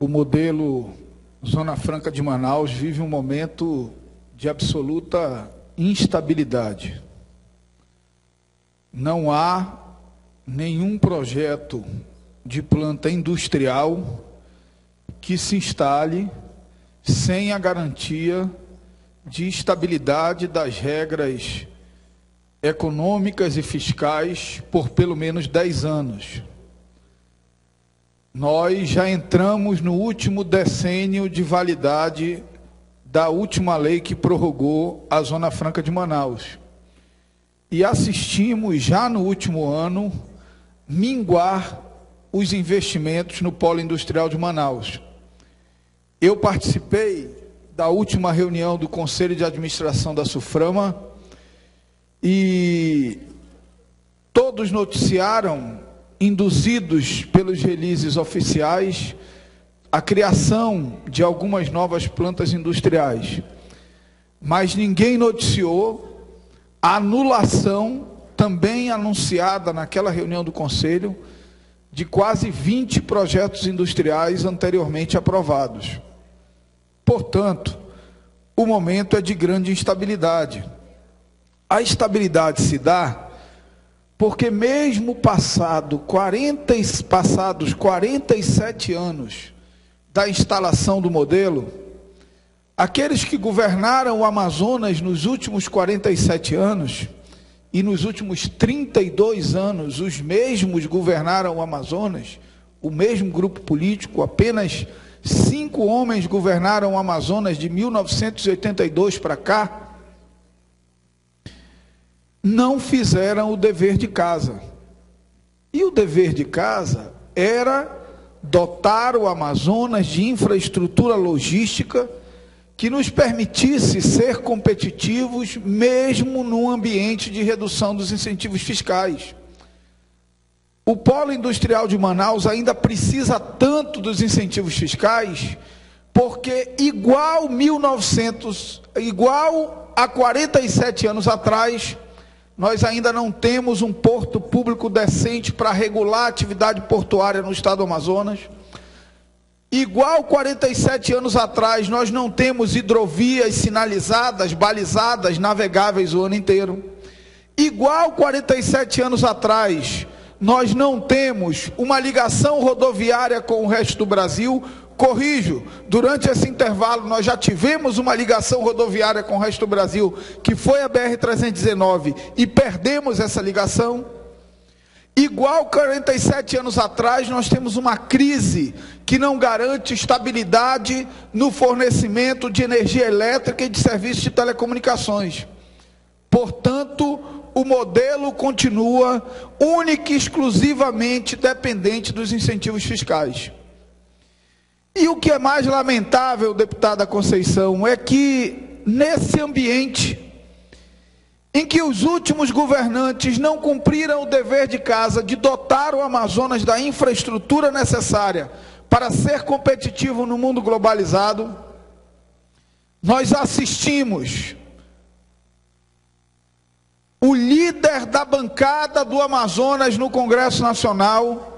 o modelo Zona Franca de Manaus vive um momento de absoluta instabilidade. Não há nenhum projeto de planta industrial que se instale sem a garantia de estabilidade das regras econômicas e fiscais por pelo menos 10 anos. Nós já entramos no último decênio de validade da última lei que prorrogou a Zona Franca de Manaus. E assistimos já no último ano minguar os investimentos no polo industrial de Manaus. Eu participei da última reunião do Conselho de Administração da Suframa e todos noticiaram, induzidos pelos releases oficiais, a criação de algumas novas plantas industriais. Mas ninguém noticiou a anulação, também anunciada naquela reunião do Conselho, de quase 20 projetos industriais anteriormente aprovados. Portanto, o momento é de grande instabilidade. A estabilidade se dá porque mesmo passados 47 anos da instalação do modelo, aqueles que governaram o Amazonas nos últimos 47 anos, e nos últimos 32 anos, os mesmos governaram o Amazonas, o mesmo grupo político, apenas 5 homens governaram o Amazonas de 1982 para cá, não fizeram o dever de casa. E o dever de casa era dotar o Amazonas de infraestrutura logística que nos permitisse ser competitivos mesmo num ambiente de redução dos incentivos fiscais. O polo industrial de Manaus ainda precisa tanto dos incentivos fiscais, porque igual a 47 anos atrás, nós ainda não temos um porto público decente para regular a atividade portuária no estado do Amazonas. Igual 47 anos atrás, nós não temos hidrovias sinalizadas, balizadas, navegáveis o ano inteiro. Igual 47 anos atrás, nós não temos uma ligação rodoviária com o resto do Brasil. Corrijo, durante esse intervalo nós já tivemos uma ligação rodoviária com o resto do Brasil, que foi a BR-319, e perdemos essa ligação. Igual 47 anos atrás, nós temos uma crise que não garante estabilidade no fornecimento de energia elétrica e de serviços de telecomunicações. Portanto, o modelo continua única e exclusivamente dependente dos incentivos fiscais. E o que é mais lamentável, deputada Conceição, é que nesse ambiente em que os últimos governantes não cumpriram o dever de casa de dotar o Amazonas da infraestrutura necessária para ser competitivo no mundo globalizado, nós assistimos o líder da bancada do Amazonas no Congresso Nacional,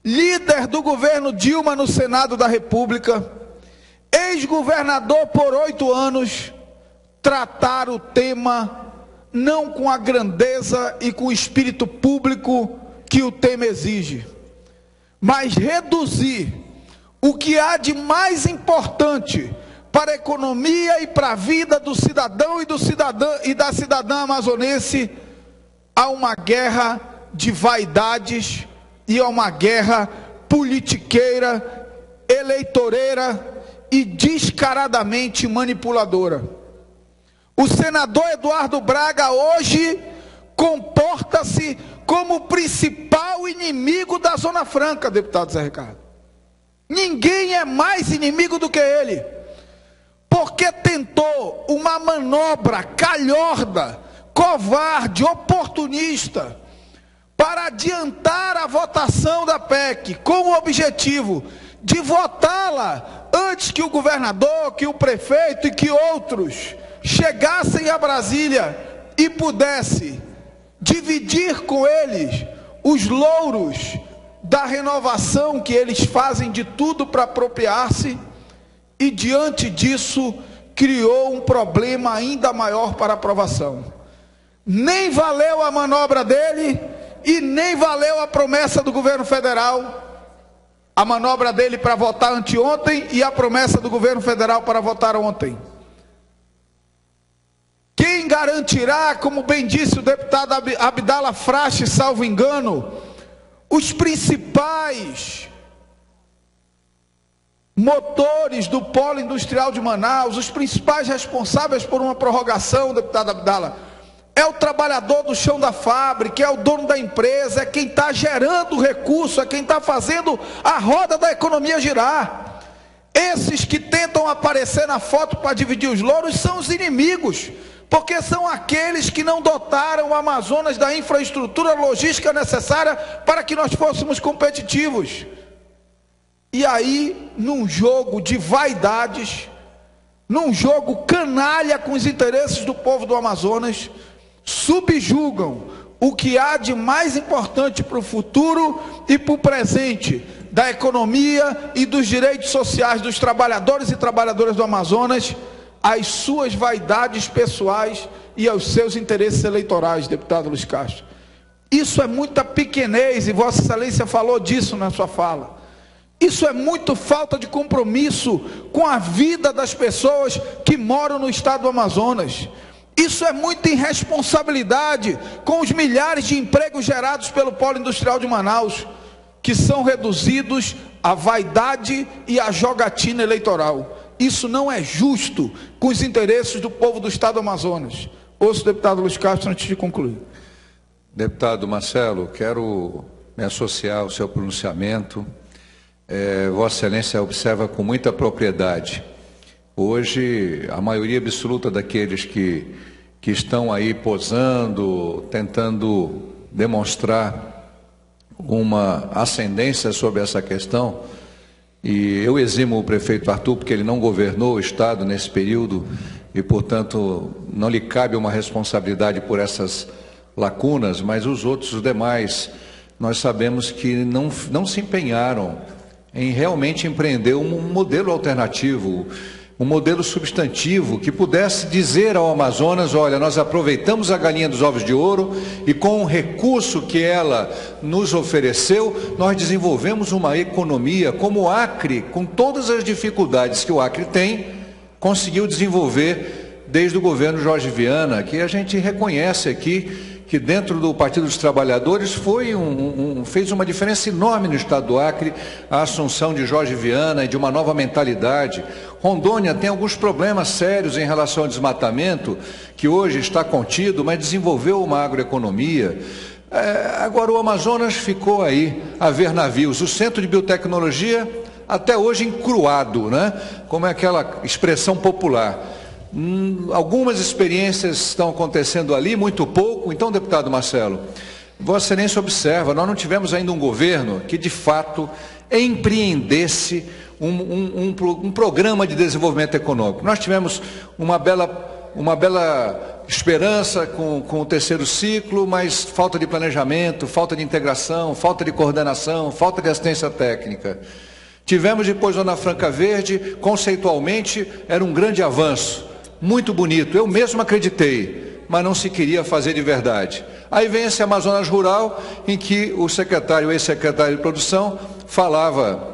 líder do governo Dilma no Senado da República, ex-governador por 8 anos, tratar o tema não com a grandeza e com o espírito público que o tema exige, mas reduzir o que há de mais importante para a economia e para a vida do cidadão e da cidadã amazonense a uma guerra de vaidades e a uma guerra politiqueira, eleitoreira e descaradamente manipuladora. O senador Eduardo Braga hoje comporta-se como o principal inimigo da Zona Franca, deputado Zé Ricardo. Ninguém é mais inimigo do que ele, porque tentou uma manobra calhorda, covarde, oportunista, para adiantar a votação da PEC, com o objetivo de votá-la antes que o governador, que o prefeito e que outros chegassem a Brasília e pudesse dividir com eles os louros da renovação que eles fazem de tudo para apropriar-se, e diante disso criou um problema ainda maior para a aprovação. Nem valeu a manobra dele e nem valeu a promessa do governo federal. A manobra dele para votar anteontem e a promessa do governo federal para votar ontem. Quem garantirá, como bem disse o deputado Abdala Frache, salvo engano, os principais motores do polo industrial de Manaus, os principais responsáveis por uma prorrogação, deputado Abdala, é o trabalhador do chão da fábrica, é o dono da empresa, é quem está gerando recurso, é quem está fazendo a roda da economia girar. Esses que tentam aparecer na foto para dividir os louros são os inimigos, porque são aqueles que não dotaram o Amazonas da infraestrutura logística necessária para que nós fôssemos competitivos. E aí, num jogo de vaidades, num jogo canalha com os interesses do povo do Amazonas, subjugam o que há de mais importante para o futuro e para o presente da economia e dos direitos sociais dos trabalhadores e trabalhadoras do Amazonas, às suas vaidades pessoais e aos seus interesses eleitorais, deputado Luiz Castro. Isso é muita pequenez, e Vossa Excelência falou disso na sua fala. Isso é muito falta de compromisso com a vida das pessoas que moram no estado do Amazonas. Isso é muita irresponsabilidade com os milhares de empregos gerados pelo polo industrial de Manaus, que são reduzidos à vaidade e à jogatina eleitoral. Isso não é justo com os interesses do povo do estado do Amazonas. Ouço o deputado Luiz Castro antes de concluir. Deputado Marcelo, quero me associar ao seu pronunciamento. Vossa Excelência observa com muita propriedade. Hoje, a maioria absoluta daqueles que estão aí posando, tentando demonstrar uma ascendência sobre essa questão, e eu eximo o prefeito Arthur porque ele não governou o estado nesse período e, portanto, não lhe cabe uma responsabilidade por essas lacunas, mas os outros, os demais, nós sabemos que não se empenharam em realmente empreender um modelo alternativo, um modelo substantivo que pudesse dizer ao Amazonas: olha, nós aproveitamos a galinha dos ovos de ouro e com o recurso que ela nos ofereceu, nós desenvolvemos uma economia como o Acre, com todas as dificuldades que o Acre tem, conseguiu desenvolver desde o governo Jorge Viana, que a gente reconhece aqui, que dentro do Partido dos Trabalhadores fez uma diferença enorme no estado do Acre, a assunção de Jorge Viana e de uma nova mentalidade. Rondônia tem alguns problemas sérios em relação ao desmatamento, que hoje está contido, mas desenvolveu uma agroeconomia. Agora o Amazonas ficou aí a ver navios. O Centro de Biotecnologia até hoje encruado, né? Como é aquela expressão popular. Algumas experiências estão acontecendo ali, muito pouco. Então, deputado Marcelo, Vossa Excelência observa, nós não tivemos ainda um governo que de fato empreendesse um programa de desenvolvimento econômico. Nós tivemos uma bela esperança com o terceiro ciclo, mas falta de planejamento, falta de integração, falta de coordenação, falta de assistência técnica. Tivemos depois Zona Franca Verde, conceitualmente era um grande avanço, muito bonito, eu mesmo acreditei, mas não se queria fazer de verdade. Aí vem esse Amazonas Rural, em que o ex-secretário de Produção falava: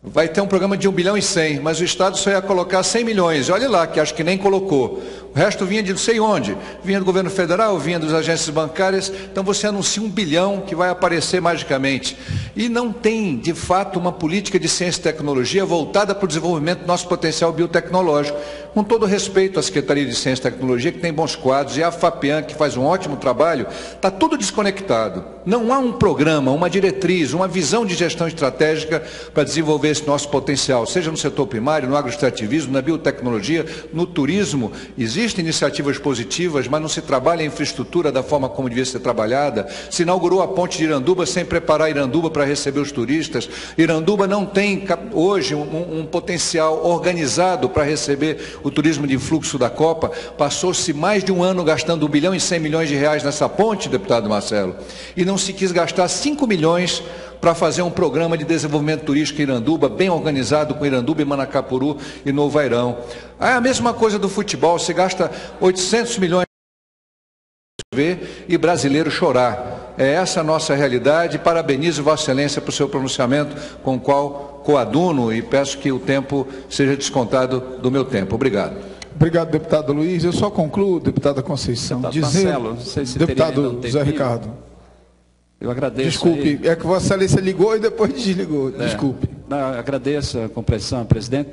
vai ter um programa de 1 bilhão e 100, mas o Estado só ia colocar 100 milhões, olha lá, que acho que nem colocou. O resto vinha de não sei onde, vinha do governo federal, vinha das agências bancárias. Então você anuncia 1 bilhão que vai aparecer magicamente. E não tem, de fato, uma política de ciência e tecnologia voltada para o desenvolvimento do nosso potencial biotecnológico. Com todo respeito à Secretaria de Ciência e Tecnologia, que tem bons quadros, e à FAPEAN, que faz um ótimo trabalho, está tudo desconectado. Não há um programa, uma diretriz, uma visão de gestão estratégica para desenvolver esse nosso potencial, seja no setor primário, no agroextrativismo, na biotecnologia, no turismo. Existem iniciativas positivas, mas não se trabalha a infraestrutura da forma como devia ser trabalhada. Se inaugurou a ponte de Iranduba sem preparar Iranduba para receber os turistas. Iranduba não tem hoje um potencial organizado para receber o turismo de fluxo da Copa. Passou-se mais de um ano gastando 1 bilhão e 100 milhões de reais nessa ponte, deputado Marcelo, e não se quis gastar 5 milhões para fazer um programa de desenvolvimento turístico em Iranduba, bem organizado com Iranduba e Manacapuru e Novo Airão. É a mesma coisa do futebol, se gasta 800 milhões ver e brasileiro chorar. É essa a nossa realidade. Parabenizo Vossa Excelência por seu pronunciamento, com o qual coaduno, e peço que o tempo seja descontado do meu tempo. Obrigado. Obrigado, deputado Luiz. Eu só concluo, deputada Conceição, dizendo... Marcelo, não sei se deputado Zé Ricardo. Eu agradeço. Desculpe, é que Vossa Excelência ligou e depois desligou. Desculpe. Agradeço a compreensão, presidente.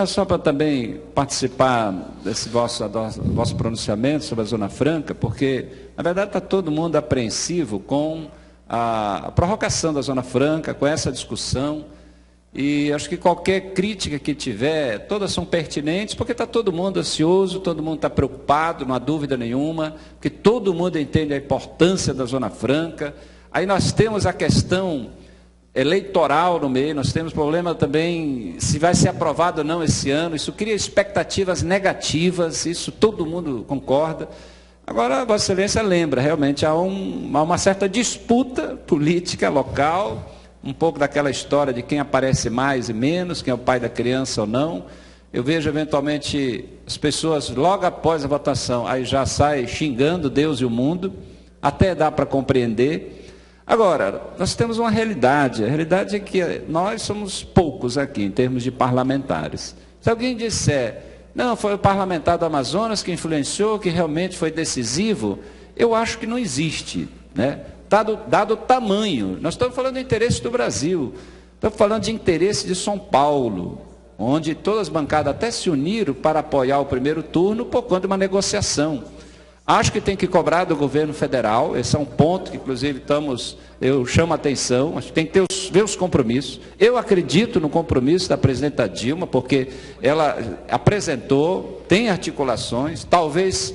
Só para também participar desse vosso pronunciamento sobre a Zona Franca, porque, na verdade, está todo mundo apreensivo com a prorrogação da Zona Franca, com essa discussão, e acho que qualquer crítica que tiver, todas são pertinentes, porque está todo mundo ansioso, todo mundo está preocupado, não há dúvida nenhuma, porque todo mundo entende a importância da Zona Franca. Aí nós temos a questão eleitoral no meio, nós temos problema também se vai ser aprovado ou não esse ano, isso cria expectativas negativas, isso todo mundo concorda. Agora, Vossa Excelência lembra, realmente há uma certa disputa política local, um pouco daquela história de quem aparece mais e menos, quem é o pai da criança ou não. Eu vejo eventualmente as pessoas logo após a votação, aí já saem xingando Deus e o mundo, até dá para compreender. Agora, nós temos uma realidade, a realidade é que nós somos poucos aqui, em termos de parlamentares. Se alguém disser, não, foi o parlamentar do Amazonas que influenciou, que realmente foi decisivo, eu acho que não existe, né? Dado o tamanho, nós estamos falando do interesse do Brasil, estamos falando de interesse de São Paulo, onde todas as bancadas até se uniram para apoiar o primeiro turno por conta de uma negociação. Acho que tem que cobrar do governo federal, esse é um ponto que, inclusive, eu chamo a atenção, acho que tem que ver os compromissos. Eu acredito no compromisso da presidenta Dilma, porque ela apresentou, tem articulações, talvez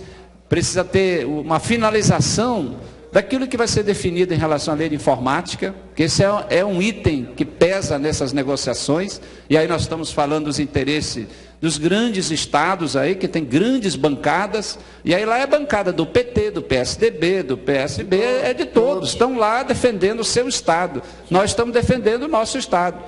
precisa ter uma finalização daquilo que vai ser definido em relação à lei de informática, que esse é um item que pesa nessas negociações, e aí nós estamos falando dos interesses dos grandes estados aí, que tem grandes bancadas, e aí lá é bancada do PT, do PSDB, do PSB, é de todos, estão lá defendendo o seu estado. Nós estamos defendendo o nosso estado.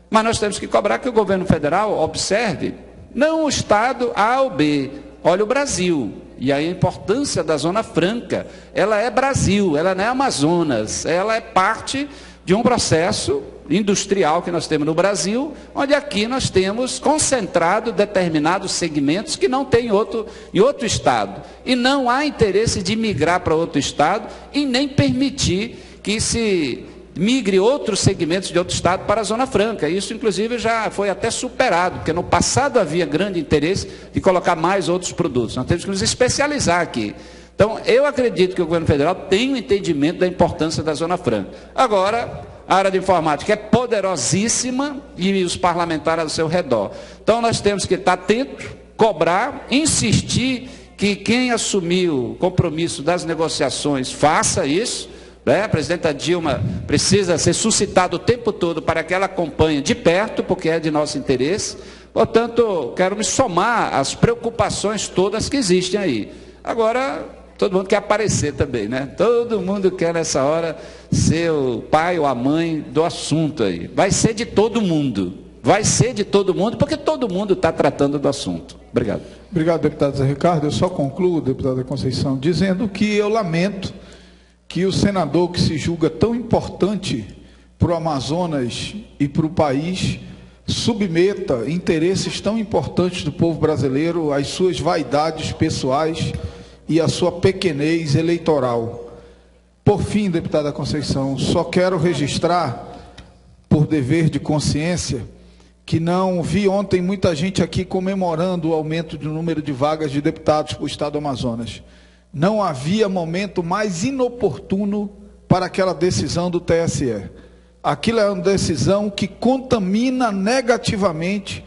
Mas nós temos que cobrar que o governo federal observe, não o estado A ou B, olha o Brasil. E aí a importância da Zona Franca, ela é Brasil, ela não é Amazonas, ela é parte de um processo industrial que nós temos no Brasil, onde aqui nós temos concentrado determinados segmentos que não tem em outro estado. E não há interesse de migrar para outro estado e nem permitir que se migre outros segmentos de outro estado para a Zona Franca. Isso, inclusive, já foi até superado, porque no passado havia grande interesse de colocar mais outros produtos. Nós temos que nos especializar aqui. Então, eu acredito que o governo federal tem um entendimento da importância da Zona Franca. Agora, a área de informática é poderosíssima e os parlamentares ao seu redor. Então, nós temos que estar atentos, cobrar, insistir que quem assumiu o compromisso das negociações faça isso, né? A presidenta Dilma precisa ser suscitada o tempo todo para que ela acompanhe de perto, porque é de nosso interesse. Portanto, quero me somar às preocupações todas que existem aí. Agora, todo mundo quer aparecer também, né? Todo mundo quer nessa hora ser o pai ou a mãe do assunto aí. Vai ser de todo mundo. Vai ser de todo mundo, porque todo mundo está tratando do assunto. Obrigado. Obrigado, deputado Zé Ricardo. Eu só concluo, deputada Conceição, dizendo que eu lamento que o senador que se julga tão importante para o Amazonas e para o país submeta interesses tão importantes do povo brasileiro às suas vaidades pessoais e à sua pequenez eleitoral. Por fim, deputada Conceição, só quero registrar, por dever de consciência, que não vi ontem muita gente aqui comemorando o aumento do número de vagas de deputados para o estado do Amazonas. Não havia momento mais inoportuno para aquela decisão do TSE. Aquilo é uma decisão que contamina negativamente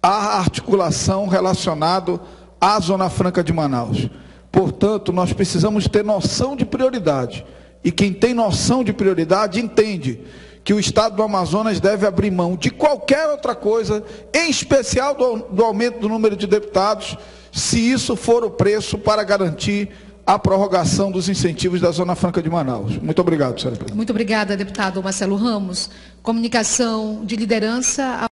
a articulação relacionada à Zona Franca de Manaus. Portanto, nós precisamos ter noção de prioridade. E quem tem noção de prioridade entende que o estado do Amazonas deve abrir mão de qualquer outra coisa, em especial do aumento do número de deputados, se isso for o preço para garantir a prorrogação dos incentivos da Zona Franca de Manaus. Muito obrigado, senhora presidente. Muito obrigada, deputado Marcelo Ramos. Comunicação de liderança.